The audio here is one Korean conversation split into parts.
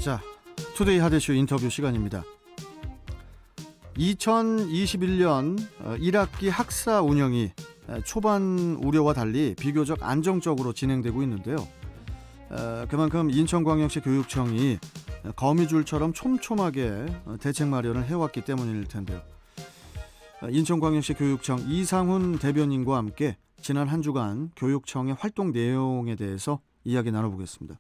자, 투데이 하대쇼 인터뷰 시간입니다. 2021년 1학기 학사 운영이 초반 우려와 달리 비교적 안정적으로 진행되고 있는데요. 그만큼 인천광역시 교육청이 거미줄처럼 촘촘하게 대책 마련을 해왔기 때문일 텐데요. 인천광역시 교육청 이상훈 대변인과 함께 지난 한 주간 교육청의 활동 내용에 대해서 이야기 나눠보겠습니다.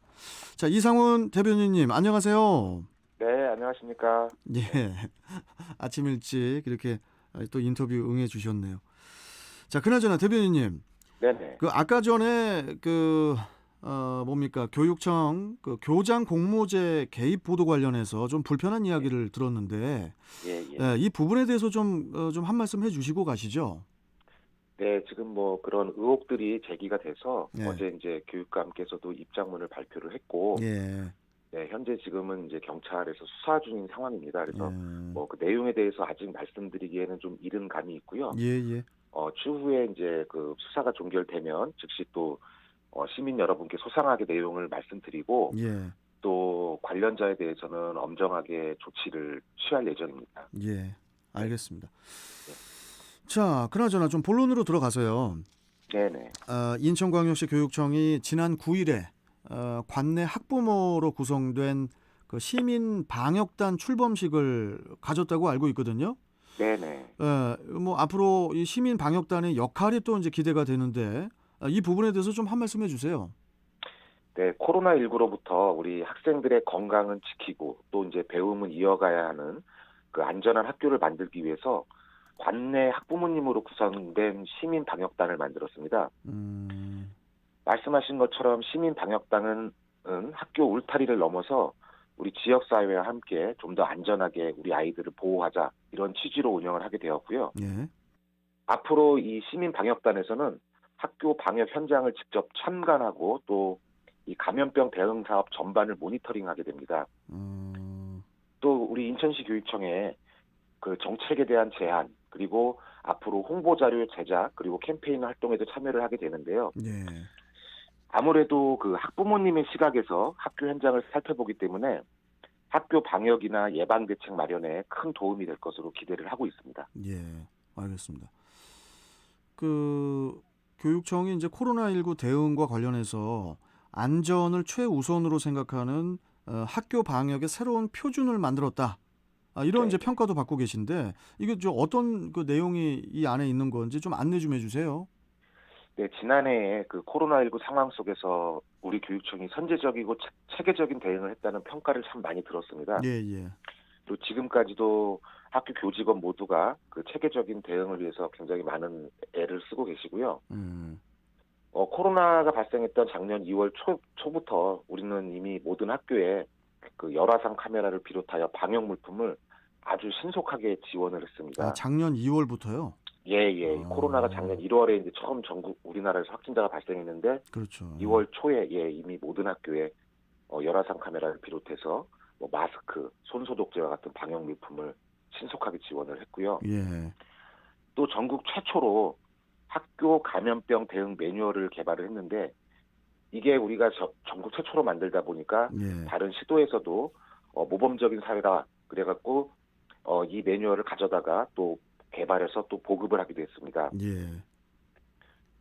자, 이상훈 대변인님 안녕하세요. 네, 안녕하십니까. 예, 아침 일찍 이렇게 또 인터뷰 응해 주셨네요. 자, 그나저나 대변인님, 네네. 아까 전에 교육청 교장 공모제 개입 보도 관련해서 좀 불편한 이야기를 들었는데, 예. 이 부분에 대해서 좀 한 말씀 해주시고 가시죠. 네, 지금 뭐 그런 의혹들이 제기가 돼서 예. 어제 이제 교육감께서도 입장문을 발표를 했고, 예. 네, 현재 지금은 이제 경찰에서 수사 중인 상황입니다. 그래서 예. 뭐 그 내용에 대해서 아직 말씀드리기에는 좀 이른 감이 있고요. 예. 추후에 이제 그 수사가 종결되면 즉시 또 시민 여러분께 소상하게 내용을 말씀드리고, 예. 또 관련자에 대해서는 엄정하게 조치를 취할 예정입니다. 예. 알겠습니다. 자, 그나저나 좀 본론으로 들어가서요. 네네. 인천광역시 교육청이 지난 9일에 관내 학부모로 구성된 그 시민 방역단 출범식을 가졌다고 알고 있거든요. 네네. 뭐 앞으로 이 시민 방역단의 역할이 또 이제 기대가 되는데 이 부분에 대해서 좀 한 말씀 해주세요. 네, 코로나19로부터 우리 학생들의 건강은 지키고 또 이제 배움은 이어가야 하는 그 안전한 학교를 만들기 위해서 관내 학부모님으로 구성된 시민 방역단을 만들었습니다. 말씀하신 것처럼 시민 방역단은 학교 울타리를 넘어서 우리 지역사회와 함께 좀 더 안전하게 우리 아이들을 보호하자, 이런 취지로 운영을 하게 되었고요. 예. 앞으로 이 시민 방역단에서는 학교 방역 현장을 직접 참관하고 또 이 감염병 대응 사업 전반을 모니터링하게 됩니다. 또 우리 인천시 교육청에 그 정책에 대한 제안, 그리고 앞으로 홍보 자료 제작, 그리고 캠페인 활동에도 참여를 하게 되는데요. 예. 아무래도 그 학부모님의 시각에서 학교 현장을 살펴보기 때문에 학교 방역이나 예방 대책 마련에 큰 도움이 될 것으로 기대를 하고 있습니다. 예. 알겠습니다. 교육청이 이제 코로나19 대응과 관련해서 안전을 최우선으로 생각하는 학교 방역의 새로운 표준을 만들었다. 이런 이제 평가도 받고 계신데 이게 좀 어떤 그 내용이 이 안에 있는 건지 좀 안내 좀 해주세요. 네, 지난해에 그 코로나19 상황 속에서 우리 교육청이 선제적이고 체계적인 대응을 했다는 평가를 참 많이 들었습니다. 예. 또 지금까지도 학교 교직원 모두가 그 체계적인 대응을 위해서 굉장히 많은 애를 쓰고 계시고요. 코로나가 발생했던 작년 2월 초부터 우리는 이미 모든 학교에 그 열화상 카메라를 비롯하여 방역 물품을 아주 신속하게 지원을 했습니다. 작년 2월부터요? 예. 코로나가 작년 1월에 이제 처음 전국 우리나라에서 확진자가 발생했는데, 그렇죠. 2월 초에 이미 모든 학교에 열화상 카메라를 비롯해서 뭐 마스크, 손소독제와 같은 방역 물품을 신속하게 지원을 했고요. 예. 또 전국 최초로 학교 감염병 대응 매뉴얼을 개발을 했는데, 이게 우리가 전국 최초로 만들다 보니까 다른 시도에서도 모범적인 사례다 그래갖고 이 매뉴얼을 가져다가 또 개발해서 또 보급을 하기도 했습니다. 예.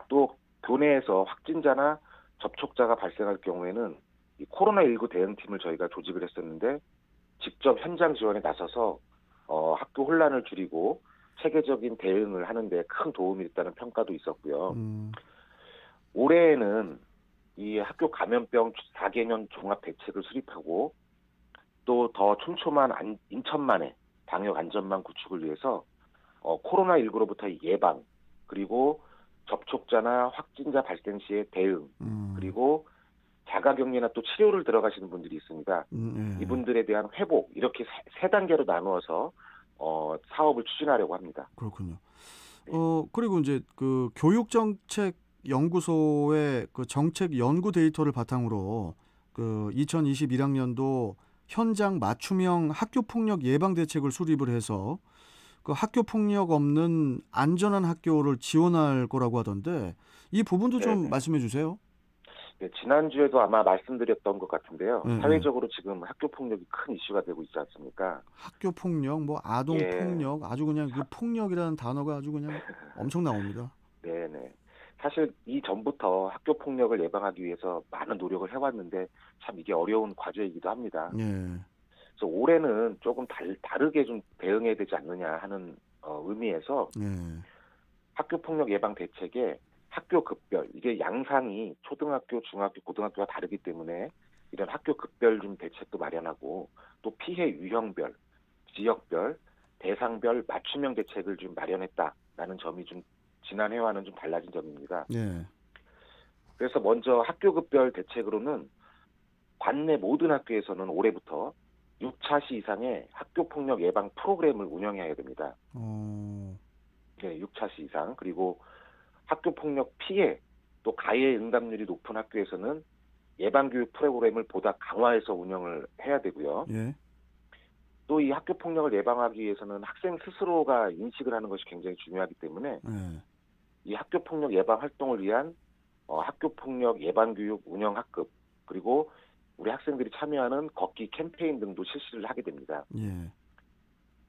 또 교내에서 확진자나 접촉자가 발생할 경우에는 이 코로나19 대응팀을 저희가 조직을 했었는데, 직접 현장 지원에 나서서 학교 혼란을 줄이고 체계적인 대응을 하는데 큰 도움이 됐다는 평가도 있었고요. 올해에는 이 학교 감염병 4개년 종합 대책을 수립하고 또 더 촘촘한 인천만의 방역 안전망 구축을 위해서 코로나19로부터 예방, 그리고 접촉자나 확진자 발생 시의 대응, 그리고 자가격리나 또 치료를 들어가시는 분들이 있습니다. 이분들에 대한 회복, 이렇게 세 단계로 나누어서 사업을 추진하려고 합니다. 그렇군요. 그리고 이제 그 교육정책연구소의 그 정책 연구 데이터를 바탕으로 그 2021학년도 현장 맞춤형 학교폭력 예방 대책을 수립을 해서 그 학교폭력 없는 안전한 학교를 지원할 거라고 하던데 이 부분도 좀 말씀해 주세요. 네, 지난주에도 아마 말씀드렸던 것 같은데요. 예, 예. 사회적으로 지금 학교 폭력이 큰 이슈가 되고 있지 않습니까? 학교 폭력, 뭐 아동 예, 폭력, 아주 그냥 그 사- 폭력이라는 단어가 아주 그냥 엄청 나옵니다. 네네. 사실 이전부터 학교 폭력을 예방하기 위해서 많은 노력을 해왔는데 참 이게 어려운 과제이기도 합니다. 예, 그래서 올해는 조금 다르게 좀 대응해야 되지 않느냐 하는 의미에서 예, 학교 폭력 예방 대책에 학교 급별, 이게 양상이 초등학교, 중학교, 고등학교가 다르기 때문에 이런 학교 급별 좀 대책도 마련하고 또 피해 유형별, 지역별, 대상별 맞춤형 대책을 좀 마련했다라는 점이 좀 지난해와는 좀 달라진 점입니다. 예. 그래서 먼저 학교 급별 대책으로는 관내 모든 학교에서는 올해부터 6차시 이상의 학교 폭력 예방 프로그램을 운영해야 됩니다. 어, 네, 6차시 이상. 그리고 학교 폭력 피해 또 가해 응답률이 높은 학교에서는 예방교육 프로그램을 보다 강화해서 운영을 해야 되고요. 예, 또 이 학교 폭력을 예방하기 위해서는 학생 스스로가 인식을 하는 것이 굉장히 중요하기 때문에 예. 이 학교 폭력 예방 활동을 위한 학교 폭력 예방교육 운영 학급 그리고 우리 학생들이 참여하는 걷기 캠페인 등도 실시를 하게 됩니다. 예.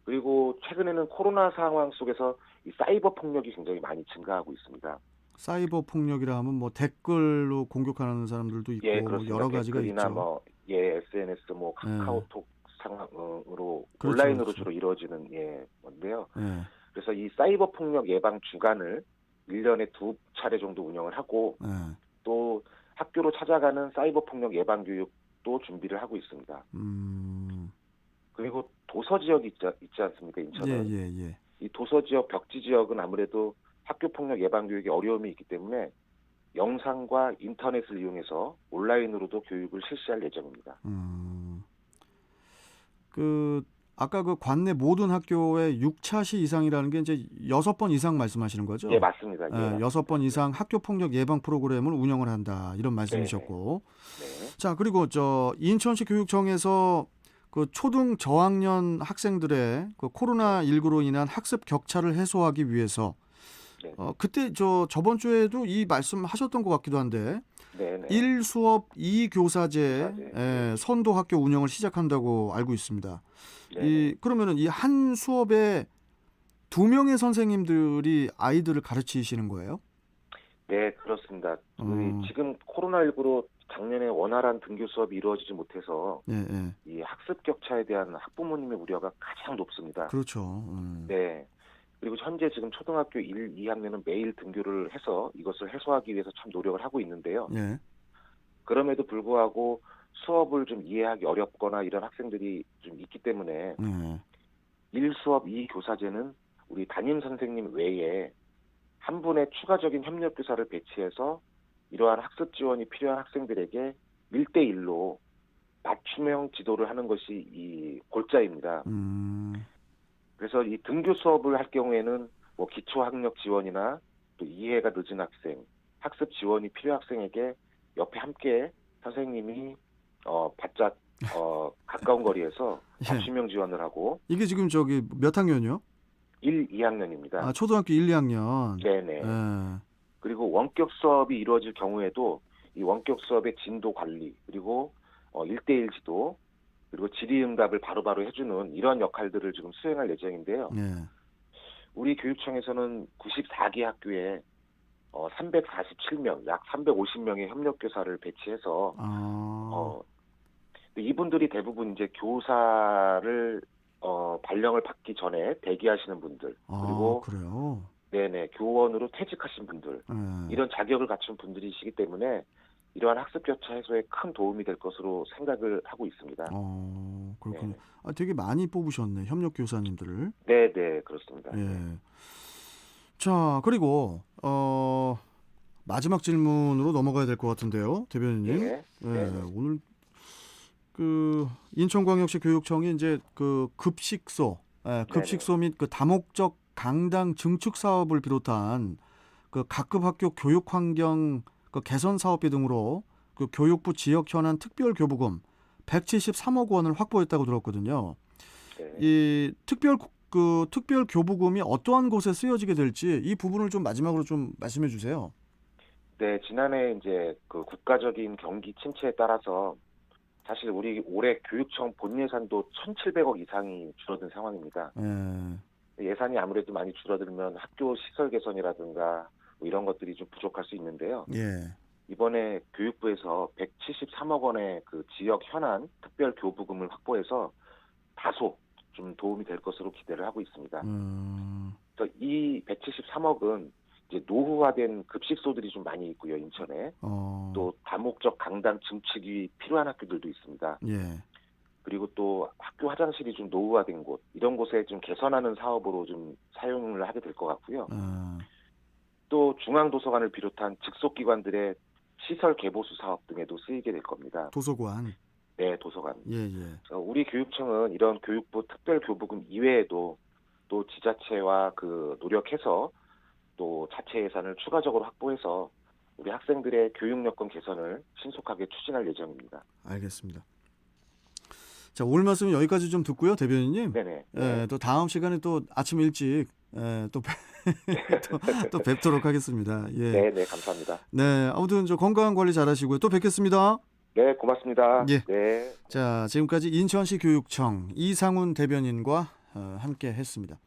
그리고 최근에는 코로나 상황 속에서 이 사이버 폭력이 굉장히 많이 증가하고 있습니다. 사이버 폭력이라 하면 뭐 댓글로 공격하는 사람들도 예, 있고 뭐 그렇습니다. 여러 가지가 댓글이나 있죠. 뭐, 예, SNS, 뭐, 예. 카카오톡 상황으로, 그렇죠, 온라인으로 그렇죠. 주로 이루어지는, 예, 건데요. 예, 그래서 이 사이버 폭력 예방 주간을 1년에 2차례 정도 운영을 하고, 예. 또 학교로 찾아가는 사이버 폭력 예방 교육도 준비를 하고 있습니다. 음, 그리고 도서 지역이 있지 않습니까, 예, 인천은? 예, 예. 이 도서 지역, 벽지 지역은 아무래도 학교 폭력 예방 교육에 어려움이 있기 때문에 영상과 인터넷을 이용해서 온라인으로도 교육을 실시할 예정입니다. 음, 그 아까 그 관내 모든 학교에 6차시 이상이라는 게 이제 6번 이상 말씀하시는 예, 거죠? 맞습니다. 예, 예, 맞습니다. 6번 네, 이상 학교 폭력 예방 프로그램을 운영을 한다. 이런 네, 네. 말씀이셨고. 네. 자, 그리고 저 인천시 교육청에서 그 초등 저학년 학생들의 그 네, 코로나19로 인한 학습 격차를 해소하기 위해서 네, 그때 저번 주에도 이 말씀하셨던 것 같기도 한데 네, 네. 1수업 2교사제 교사제, 예, 선도 학교 운영을 시작한다고 알고 있습니다. 네, 네, 그러면은 이 한 수업에 2명의 선생님들이 아이들을 가르치시는 거예요? 네, 그렇습니다. 어, 지금 코로나19로 작년에 원활한 등교 수업이 이루어지지 못해서 예, 예. 이 학습 격차에 대한 학부모님의 우려가 가장 높습니다. 그렇죠. 네. 그리고 현재 지금 초등학교 1, 2학년은 매일 등교를 해서 이것을 해소하기 위해서 참 노력을 하고 있는데요. 예, 그럼에도 불구하고 수업을 좀 이해하기 어렵거나 이런 학생들이 좀 있기 때문에 예. 1수업 2교사제는 우리 담임 선생님 외에 한 분의 추가적인 협력교사를 배치해서 이러한 학습 지원이 필요한 학생들에게 1대1로 맞춤형 지도를 하는 것이 이 골자입니다. 음, 그래서 이 등교 수업을 할 경우에는 뭐 기초학력 지원이나 또 이해가 늦은 학생, 학습 지원이 필요한 학생에게 옆에 함께 선생님이 바짝 가까운 거리에서 예. 맞춤형 지원을 하고 이게 지금 저기 몇 학년이요? 1, 2학년입니다. 아, 초등학교 1, 2학년. 네네. 예. 그리고 원격 수업이 이루어질 경우에도 이 원격 수업의 진도 관리, 그리고 1대1 지도, 그리고 질의응답을 바로바로 해주는 이런 역할들을 지금 수행할 예정인데요. 예. 우리 우리 교육청에서는 94개 학교에 347명, 약 350명의 협력교사를 배치해서 아, 어, 이분들이 대부분 이제 교사를 발령을 받기 전에 대기하시는 분들, 아, 그리고 그래요? 네네 교원으로 퇴직하신 분들, 예. 이런 자격을 갖춘 분들이시기 때문에 이러한 학습 격차 해소에 큰 도움이 될 것으로 생각을 하고 있습니다. 그렇군요. 네, 아, 되게 많이 뽑으셨네, 협력 교사님들을. 네, 네, 그렇습니다. 네, 예. 자, 그리고 마지막 질문으로 넘어가야 될 것 같은데요, 대변인님. 예, 예, 네, 네, 오늘 그 인천광역시 교육청이 이제 그 급식소, 네, 네, 급식소 및 그 다목적 강당 증축 사업을 비롯한 그 각급 학교 교육 환경 그 개선 사업비 등으로 그 교육부 지역 현안 특별 교부금 173억 원을 확보했다고 들었거든요. 네. 이 특별 교부금이 어떠한 곳에 쓰여지게 될지 이 부분을 좀 마지막으로 좀 말씀해 주세요. 네, 지난해 이제 그 국가적인 경기 침체에 따라서 사실 우리 올해 교육청 본 예산도 1,700억 이상이 줄어든 상황입니다. 예산이 아무래도 많이 줄어들면 학교 시설 개선이라든가 뭐 이런 것들이 좀 부족할 수 있는데요. 예. 이번에 교육부에서 173억 원의 그 지역 현안 특별 교부금을 확보해서 다소 좀 도움이 될 것으로 기대를 하고 있습니다. 그래서 이 173억은 이제 노후화된 급식소들이 좀 많이 있고요, 인천에. 또 다목적 강당 증축이 필요한 학교들도 있습니다. 예. 그리고 또 학교 화장실이 좀 노후화된 곳, 이런 곳에 좀 개선하는 사업으로 좀 사용을 하게 될 것 같고요. 또 중앙도서관을 비롯한 직속기관들의 시설 개보수 사업 등에도 쓰이게 될 겁니다. 도서관. 네, 도서관. 예, 예. 우리 교육청은 이런 교육부 특별교부금 이외에도 또 지자체와 그 노력해서 또 자체 예산을 추가적으로 확보해서 우리 학생들의 교육 여건 개선을 신속하게 추진할 예정입니다. 알겠습니다. 자, 오늘 말씀 여기까지 좀 듣고요, 대변인님. 네네. 예, 또 다음 시간에 또 아침 일찍 또 뵙도록 하겠습니다. 예. 네네, 감사합니다. 네, 아무튼 저 건강 관리 잘하시고요. 또 뵙겠습니다. 네, 고맙습니다. 예. 네. 자, 지금까지 인천시 교육청 이상훈 대변인과 함께 했습니다.